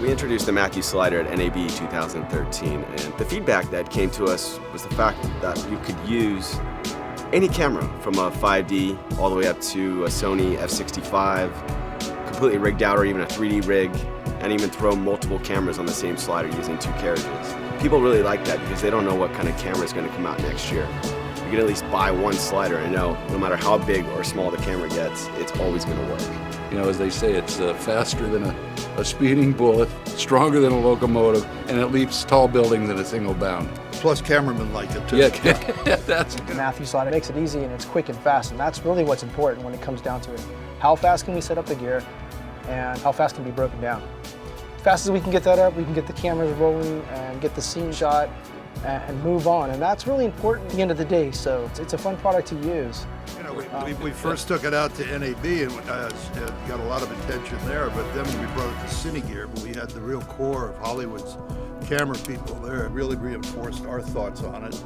We introduced the Matthews slider at NAB 2013, and the feedback that came to us was the fact that you could use any camera from a 5D all the way up to a Sony f65, completely rigged out, or even a 3D rig, and even throw multiple cameras on the same slider using 2 carriages. People really like that because they don't know what kind of camera is going to come out next year. You can at least buy one slider and know no matter how big or small the camera gets, it's always going to work. You know, as they say, it's faster than a speeding bullet, stronger than a locomotive, and it leaps tall buildings in a single bound. Plus cameramen like it too. Yeah, that's the Matthews slider makes it easy and it's quick and fast, and that's really what's important when it comes down to it. How fast can we set up the gear, and how fast can it be broken down? As fast as we can get that up, we can get the cameras rolling and get the scene shot and move on, and that's really important at the end of the day, so it's a fun product to use. You know, we first took it out to NAB and got a lot of attention there, but then when we brought it to Cinegear, we had the real core of Hollywood's camera people there. It really reinforced our thoughts on it.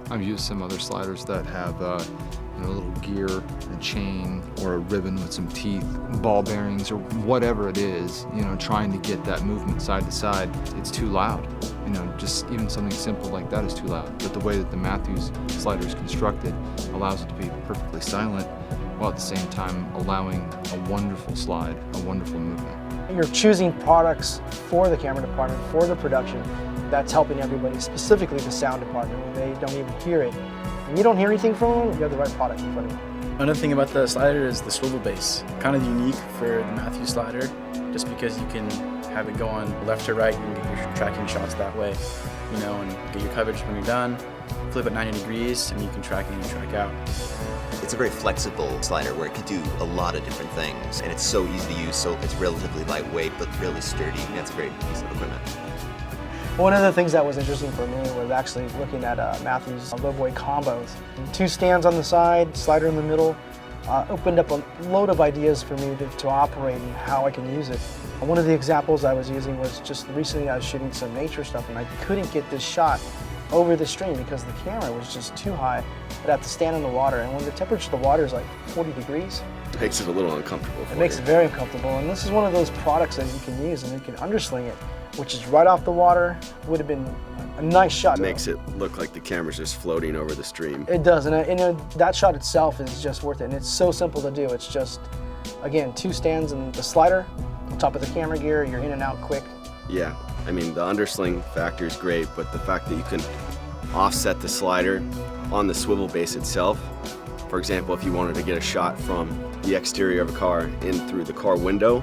I've used some other sliders that have you know, a little gear, a chain, or a ribbon with some teeth, ball bearings, or whatever it is, you know, trying to get that movement side to side. It's too loud. You know, just even something simple like that is too loud. But the way that the Matthews slider is constructed allows it to be perfectly silent, while at the same time allowing a wonderful slide, a wonderful movement. You're choosing products for the camera department, for the production, that's helping everybody, specifically the sound department, when they don't even hear it. When you don't hear anything from them, you have the right product in front of you. Another thing about the slider is the swivel base. Kind of unique for the Matthews slider, just because you can have it go on left to right and get your tracking shots that way, you know, and get your coverage when you're done. Flip it 90 degrees and you can track in and track out. It's a very flexible slider where it can do a lot of different things, and it's so easy to use, so it's relatively lightweight but really sturdy, and it's a great piece of equipment. One of the things that was interesting for me was actually looking at Matthews lowboy combos. 2 stands on the side, slider in the middle, opened up a load of ideas for me to operate and how I can use it. One of the examples I was using was just recently I was shooting some nature stuff and I couldn't get this shot over the stream because the camera was just too high. I'd have to stand in the water, and when the temperature of the water is like 40 degrees, It makes it a little uncomfortable for it makes you. it very uncomfortable, and this is one of those products that you can use and you can undersling it, which is right off the water. Would have been a nice shot. It makes it look like the camera's just floating over the stream. It does, and that shot itself is just worth it, and it's so simple to do. It's just, again, 2 stands and the slider on top of the camera gear. You're in and out quick. Yeah, I mean, the undersling factor is great, but the fact that you can offset the slider on the swivel base itself. For example, if you wanted to get a shot from the exterior of a car in through the car window,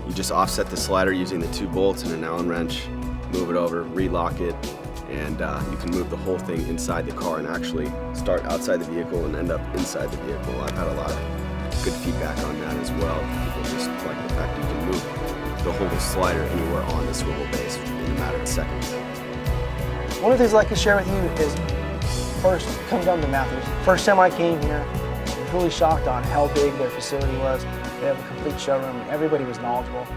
you just offset the slider using the 2 bolts and an Allen wrench, move it over, relock it, and you can move the whole thing inside the car and actually start outside the vehicle and end up inside the vehicle. I've had a lot of good feedback on that as well. People just like the fact that you can move the whole slider anywhere on the swivel base in a matter of seconds. One of the things I'd like to share with you is, first, come down to Matthews. First time I came here, I was really shocked on how big their facility was. They have a complete showroom, everybody was knowledgeable,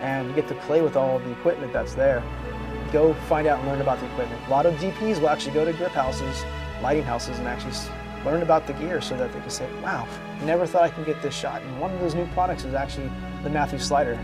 and you get to play with all of the equipment that's there. Go find out and learn about the equipment. A lot of DPs will actually go to grip houses, lighting houses, and actually learn about the gear so that they can say, wow, never thought I could get this shot. And one of those new products is actually the Matthews slider.